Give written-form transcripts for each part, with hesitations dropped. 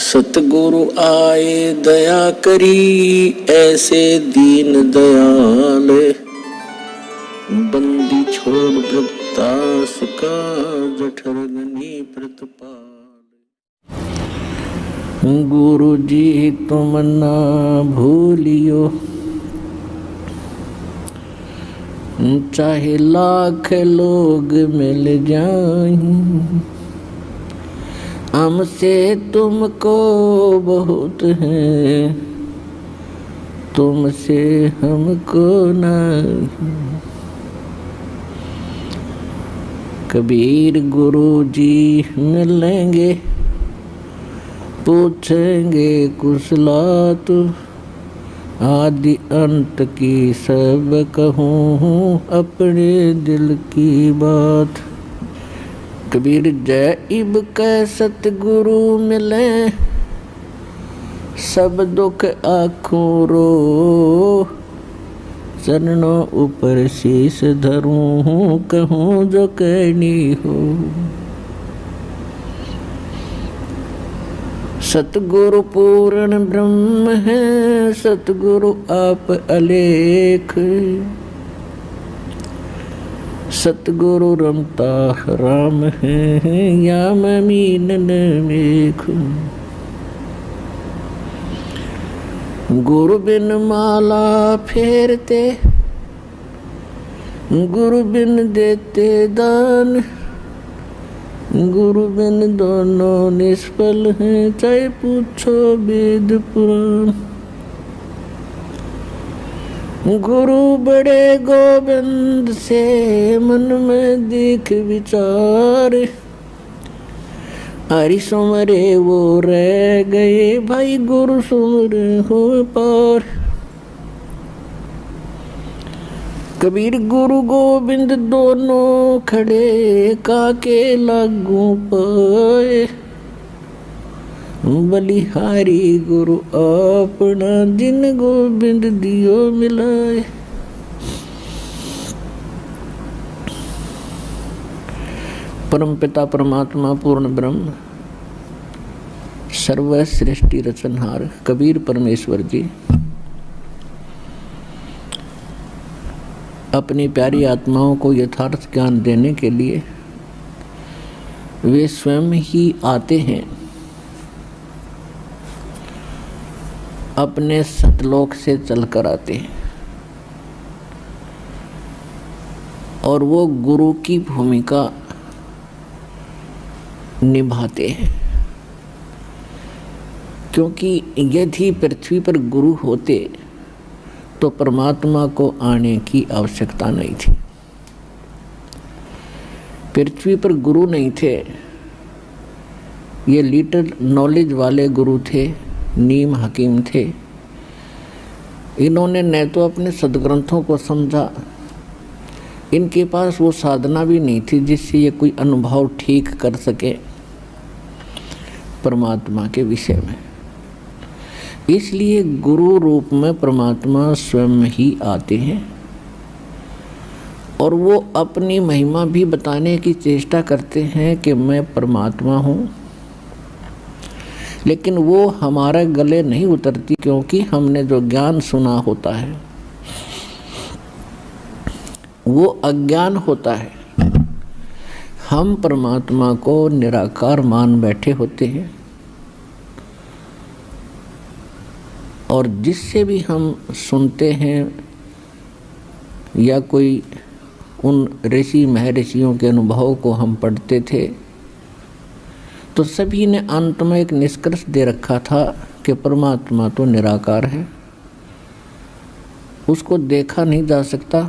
सतगुरु आए दया करी, ऐसे दीन दयाल। बंदी छोड़ भक्तास का, जठरगनी प्रतिपाल। गुरु जी तुम ना भूलियो, चाहे लाख लोग मिल जाएं, हमसे तुमको बहुत है, तुमसे हमको नहीं। कबीर गुरु जी मिलेंगे, पूछेंगे कुशलात, आदि अंत की सब कहूँ अपने दिल की बात। कबीर जय इब कै सतगुरु मिले, सब दुख आँखों रो, चरणों ऊपर शीश धरूं, कहूँ जो कहनी हो। सतगुरु पूर्ण ब्रह्म है, सतगुरु आप अलेख, सतगुरु रमता राम है, या मीनन मेख। गुरु बिन माला फेरते, गुरु बिन देते दान, गुरु बिन दोनों निष्फल हैं, चाहे पूछो वेद पुराण। गुरु बड़े गोविंद से, मन में देख विचार, हरि सुमरे वो रह गए, भाई गुरु सुमरे हो पार। कबीर गुरु गोविंद दोनों खड़े, काके लागू पाए, बलिहारी गुरु अपना, जिन गोविंद दियो मिलाए। परम पिता परमात्मा पूर्ण ब्रह्म, सर्व सृष्टि रचनहार कबीर परमेश्वर जी अपनी प्यारी आत्माओं को यथार्थ ज्ञान देने के लिए वे स्वयं ही आते हैं, अपने सतलोक से चलकर आते हैं और वो गुरु की भूमिका निभाते हैं। क्योंकि यदि पृथ्वी पर गुरु होते तो परमात्मा को आने की आवश्यकता नहीं थी। पृथ्वी पर गुरु नहीं थे, ये लिटिल नॉलेज वाले गुरु थे, नीम हकीम थे। इन्होंने न तो अपने सदग्रंथों को समझा, इनके पास वो साधना भी नहीं थी जिससे ये कोई अनुभव ठीक कर सके परमात्मा के विषय में। इसलिए गुरु रूप में परमात्मा स्वयं ही आते हैं और वो अपनी महिमा भी बताने की चेष्टा करते हैं कि मैं परमात्मा हूँ, लेकिन वो हमारे गले नहीं उतरती, क्योंकि हमने जो ज्ञान सुना होता है वो अज्ञान होता है। हम परमात्मा को निराकार मान बैठे होते हैं और जिससे भी हम सुनते हैं या कोई उन ऋषि महर्षियों के अनुभव को हम पढ़ते थे तो सभी ने अंत में एक निष्कर्ष दे रखा था कि परमात्मा तो निराकार है, उसको देखा नहीं जा सकता,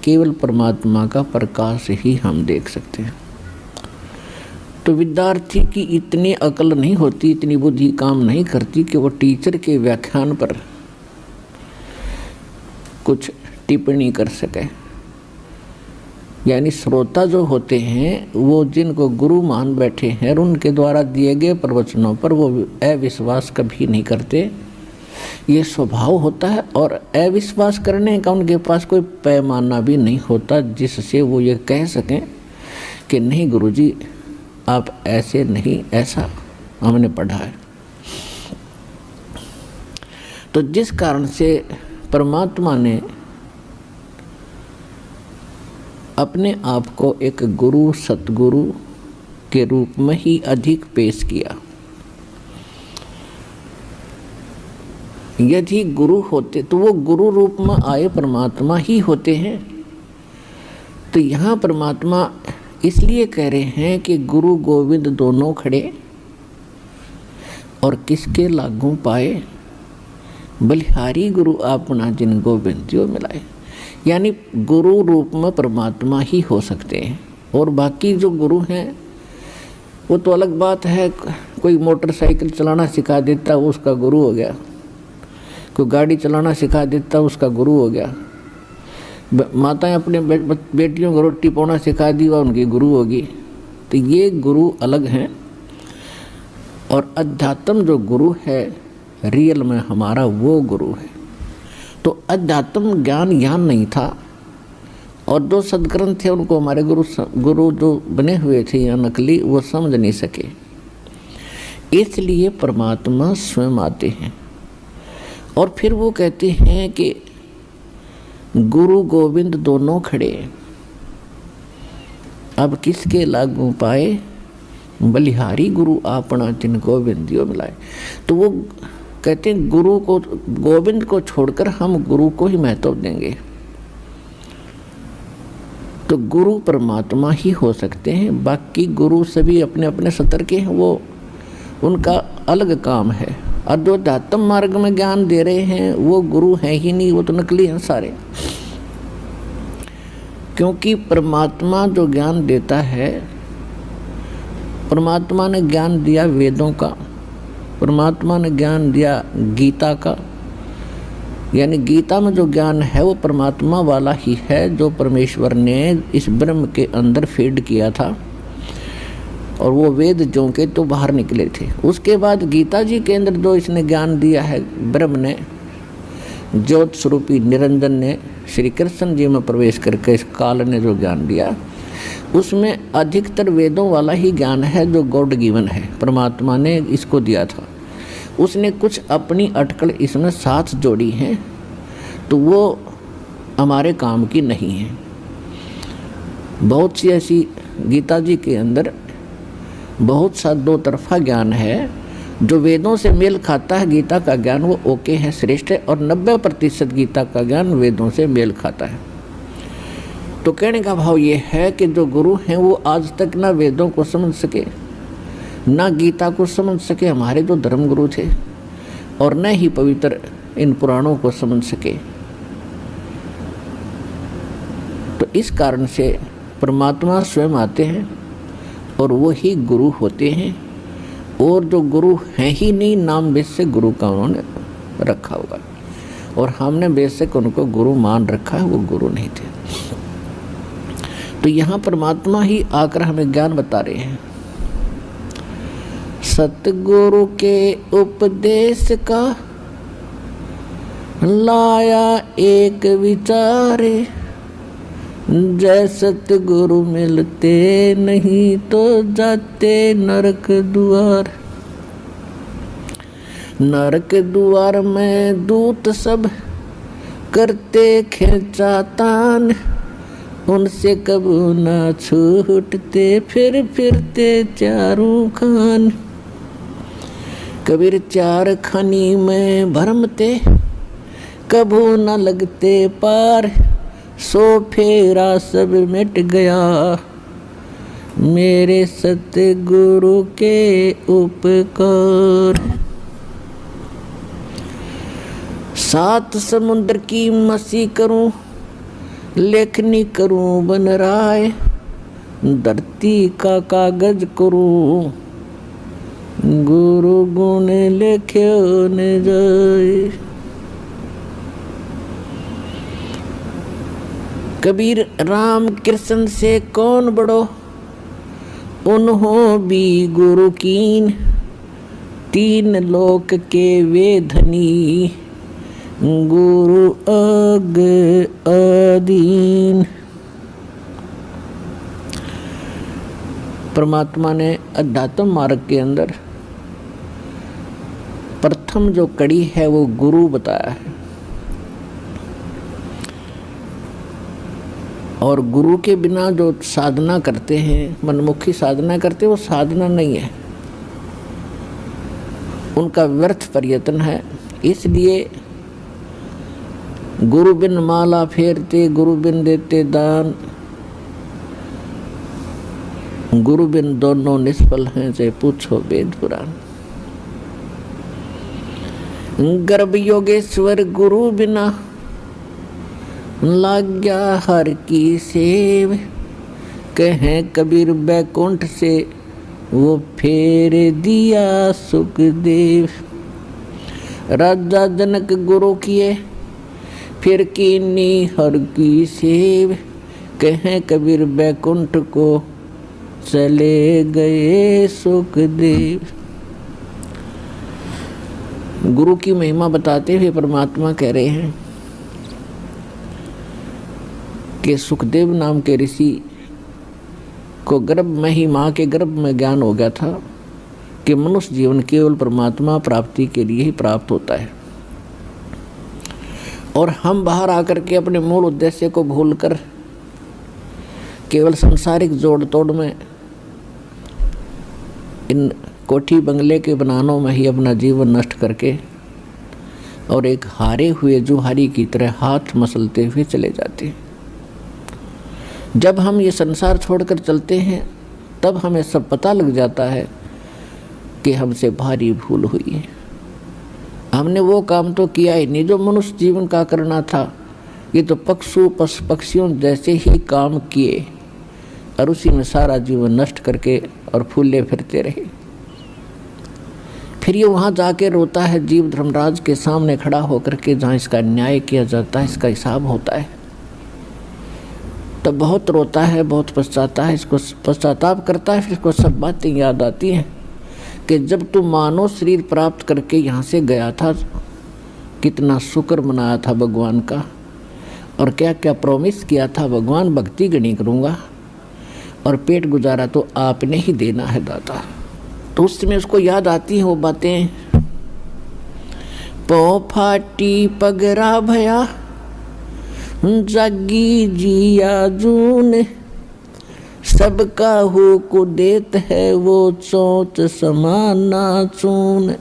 केवल परमात्मा का प्रकाश ही हम देख सकते हैं। तो विद्यार्थी की इतनी अकल नहीं होती, इतनी बुद्धि काम नहीं करती कि वो टीचर के व्याख्यान पर कुछ टिप्पणी कर सके। यानी श्रोता जो होते हैं वो जिनको गुरु मान बैठे हैं और उनके द्वारा दिए गए प्रवचनों पर वो अविश्वास कभी नहीं करते, ये स्वभाव होता है। और अविश्वास करने का उनके पास कोई पैमाना भी नहीं होता जिससे वो ये कह सकें कि नहीं गुरुजी आप ऐसे नहीं ऐसा। हमने पढ़ा है। तो जिस कारण से परमात्मा ने अपने आप को एक गुरु सतगुरु के रूप में ही अधिक पेश किया। यदि गुरु होते तो वो गुरु रूप में आए परमात्मा ही होते हैं। तो यहाँ परमात्मा इसलिए कह रहे हैं कि गुरु गोविंद दोनों खड़े और किसके लागू पाए, बलिहारी गुरु अपना जिन गोविंदियों मिलाए। यानी गुरु रूप में परमात्मा ही हो सकते हैं, और बाकी जो गुरु हैं वो तो अलग बात है। कोई मोटरसाइकिल चलाना सिखा देता उसका गुरु हो गया, कोई गाड़ी चलाना सिखा देता उसका गुरु हो गया, माताएं अपने बेटियों को रोटी पाना सिखा दी वह उनकी गुरु होगी। तो ये गुरु अलग हैं, और अध्यात्म जो गुरु है रियल में हमारा वो गुरु है। तो अध्यात्म ज्ञान यहाँ नहीं था, और जो सदग्रंथ थे उनको हमारे गुरु जो बने हुए थे या नकली वो समझ नहीं सके, इसलिए परमात्मा स्वयं आते हैं। और फिर वो कहते हैं कि गुरु गोविंद दोनों खड़े, अब किसके लागू पाए, बलिहारी गुरु अपना जिन गोविंदियों मिलाए। तो वो कहते हैं गुरु को, गोविंद को छोड़कर हम गुरु को ही महत्व देंगे। तो गुरु परमात्मा ही हो सकते हैं, बाकी गुरु सभी अपने अपने स्तर के हैं, वो उनका अलग काम है। और जो अध्यात्म मार्ग में ज्ञान दे रहे हैं वो गुरु हैं ही नहीं, वो तो नकली हैं सारे। क्योंकि परमात्मा जो ज्ञान देता है, परमात्मा ने ज्ञान दिया वेदों का, परमात्मा ने ज्ञान दिया गीता का, यानी गीता में जो ज्ञान है वो परमात्मा वाला ही है, जो परमेश्वर ने इस ब्रह्म के अंदर फीड किया था, और वो वेद जो के तो बाहर निकले थे। उसके बाद गीता जी के अंदर जो इसने ज्ञान दिया है ब्रह्म ने, ज्योत स्वरूपी निरंजन ने श्री कृष्ण जी में प्रवेश करके इस काल ने जो ज्ञान दिया, उसमें अधिकतर वेदों वाला ही ज्ञान है जो गॉड गिवन है, परमात्मा ने इसको दिया था। उसने कुछ अपनी अटकल इसमें साथ जोड़ी हैं, तो वो हमारे काम की नहीं है। बहुत सी ऐसी गीता जी के अंदर बहुत सा दो तरफा ज्ञान है, जो वेदों से मेल खाता है गीता का ज्ञान वो ओके है, श्रेष्ठ है, और 90% गीता का ज्ञान वेदों से मेल खाता है। तो कहने का भाव ये है कि जो गुरु हैं वो आज तक ना वेदों को समझ सके, ना गीता को समझ सके, हमारे जो धर्म गुरु थे, और न ही पवित्र इन पुराणों को समझ सके। तो इस कारण से परमात्मा स्वयं आते हैं और वो ही गुरु होते हैं, और जो गुरु हैं ही नहीं, नाम बेस से गुरु का उन्होंने रखा होगा, और हमने बेशक उनको गुरु मान रखा है, वो गुरु नहीं थे। तो यहाँ परमात्मा ही आकर हमें ज्ञान बता रहे हैं। सतगुरु के उपदेश का लाया एक विचारे, जय सतगुरु मिलते नहीं तो जाते नरक द्वार। नरक द्वार में दूत सब करते खिंचातान, उनसे कबू न छूटते फिर फिरते चारों खान। कबीर चार खानी में भरमते कबू न लगते पार, सो फेरा सब मिट गया मेरे सतगुरु के उपकार। सात समुद्र की मसी करूं, लेखनी करूं बन राय, धरती का कागज करूं, गुरु गुण लिख्यो न जाए। कबीर राम कृष्ण से कौन बड़ो, उन्हों भी गुरु कीन, तीन लोक के वे धनी, गुरु अग अधीन। परमात्मा ने अध्यात्म मार्ग के अंदर प्रथम जो कड़ी है वो गुरु बताया है, और गुरु के बिना जो साधना करते हैं, मनमुखी साधना करते हैं, वो साधना नहीं है, उनका व्यर्थ प्रयत्न है। इसलिए गुरु बिन माला फेरते, गुरु बिन देते दान, गुरु बिन दोनों निष्फल हैं, चाहे पूछो वेद पुराण। गर्भ योगेश्वर गुरु बिना, लाग्या हर की सेव, कहें कबीर बैकुंठ से, वो फेर दिया सुखदेव। राजा जनक गुरु किए, फिर कीनी हर की सेव, कहें कबीर बैकुंठ को, चले गए सुखदेव। गुरु की महिमा बताते हुए परमात्मा कह रहे हैं कि सुखदेव नाम के ऋषि को गर्भ में ही, माँ के गर्भ में ज्ञान हो गया था कि मनुष्य जीवन केवल परमात्मा प्राप्ति के लिए ही प्राप्त होता है, और हम बाहर आकर के अपने मूल उद्देश्य को भूलकर केवल सांसारिक जोड़ तोड़ में, इन कोठी बंगले के बनानों में ही अपना जीवन नष्ट करके और एक हारे हुए जुहारी की तरह हाथ मसलते हुए चले जाते हैं। जब हम ये संसार छोड़कर चलते हैं तब हमें सब पता लग जाता है कि हमसे भारी भूल हुई है। हमने वो काम तो किया ही नहीं जो मनुष्य जीवन का करना था। ये तो पक्षियों जैसे ही काम किए और उसी में सारा जीवन नष्ट करके और फूले फिरते रहे। फिर ये वहाँ जाके रोता है जीव धर्मराज के सामने खड़ा होकर के, जहाँ इसका न्याय किया जाता है, इसका हिसाब होता है। तब बहुत रोता है, बहुत पछताता है, इसको पश्चाताप करता है। फिर इसको सब बातें याद आती हैं कि जब तू मानव शरीर प्राप्त करके यहाँ से गया था, कितना शुक्र मनाया था भगवान का, और क्या क्या प्रॉमिस किया था, भगवान भक्ति गणी करूँगा और पेट गुजारा तो आपने ही देना है दाता। तो उस समय उसको याद आती हैं वो बातें। पौ फाटी पगरा भया, जागी जिया जून, सबका हो को देत है वो चोच समाना चून।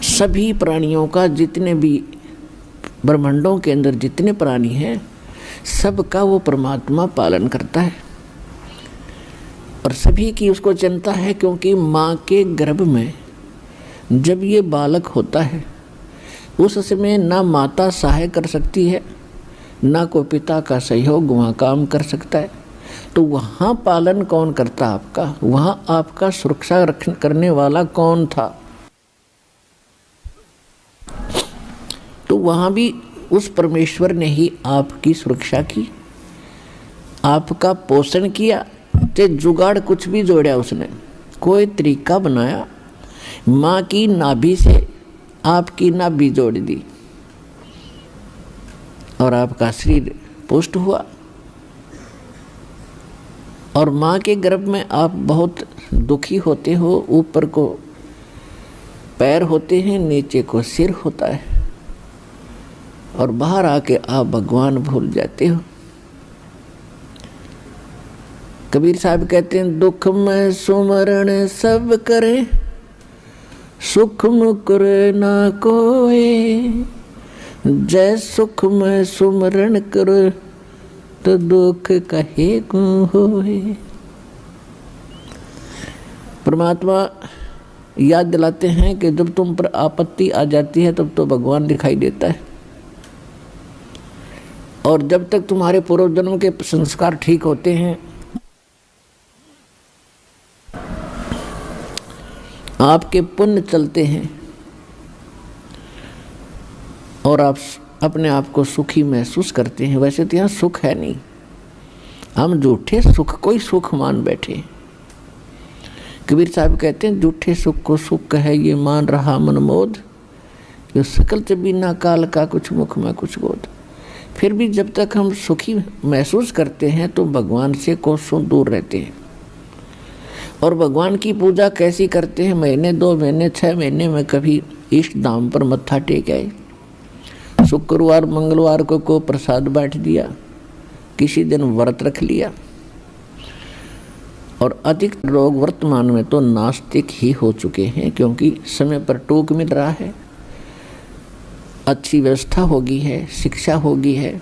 सभी प्राणियों का, जितने भी ब्रह्मांडों के अंदर जितने प्राणी हैं, सबका वो परमात्मा पालन करता है और सभी की उसको चिंता है। क्योंकि माँ के गर्भ में जब ये बालक होता है उस समय ना माता सहाय कर सकती है, ना कोई पिता का सहयोग वहाँ काम कर सकता है। तो वहाँ पालन कौन करता आपका? वहाँ आपका सुरक्षा करने वाला कौन था? तो वहाँ भी उस परमेश्वर ने ही आपकी सुरक्षा की, आपका पोषण किया। ते जुगाड़ कुछ भी जोड़ा उसने, कोई तरीका बनाया, माँ की नाभि से आपकी नाभि जोड़ दी और आपका शरीर पुष्ट हुआ। और माँ के गर्भ में आप बहुत दुखी होते हो। ऊपर को पैर होते हैं, नीचे को सिर होता है, और बाहर आके आप भगवान भूल जाते हो। कबीर साहब कहते हैं, दुख में सुमरण सब करे, सुख मुकर ना कोई, जय सुख में सुमरण कर, तो दुख कहे को होए। परमात्मा याद दिलाते हैं कि जब तुम पर आपत्ति आ जाती है तब तो भगवान दिखाई देता है, और जब तक तुम्हारे पूर्व जन्म के संस्कार ठीक होते हैं, आपके पुण्य चलते हैं और आप अपने आप को सुखी महसूस करते हैं। वैसे तो यहाँ सुख है नहीं, हम झूठे सुख को ही सुख मान बैठे। कबीर साहब कहते हैं, झूठे सुख को सुख कहे ये मान रहा मनमोद, यो सकल च बिना काल का कुछ मुख में कुछ गोद। फिर भी जब तक हम सुखी महसूस करते हैं तो भगवान से कोसों दूर रहते हैं। और भगवान की पूजा कैसी करते हैं? महीने 2 महीने 6 महीने में कभी इष्ट धाम पर मत्था टेक आए, शुक्रवार मंगलवार को प्रसाद बांट दिया, किसी दिन व्रत रख लिया। और अधिक लोग वर्तमान में तो नास्तिक ही हो चुके हैं, क्योंकि समय पर टूक मिल रहा है, अच्छी व्यवस्था होगी है, शिक्षा होगी है,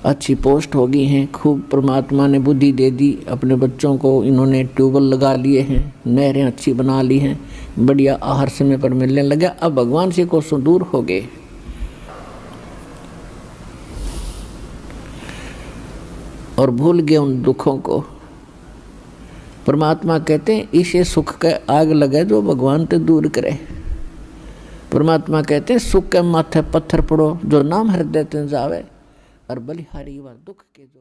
अच्छी पोस्ट होगी हैं, खूब परमात्मा ने बुद्धि दे दी, अपने बच्चों को इन्होंने ट्यूबवेल लगा लिए हैं, नहरें अच्छी बना ली हैं, बढ़िया आहार समय पर मिलने लगा। अब भगवान से कोसों दूर हो गए और भूल गए उन दुखों को। परमात्मा कहते हैं इसे सुख के आग लगे जो भगवान ते दूर करे। परमात्मा कहते हैं सुख के माथे पत्थर पड़ो जो नाम हृदय ते जावे, और बलिहारी व दुख के जो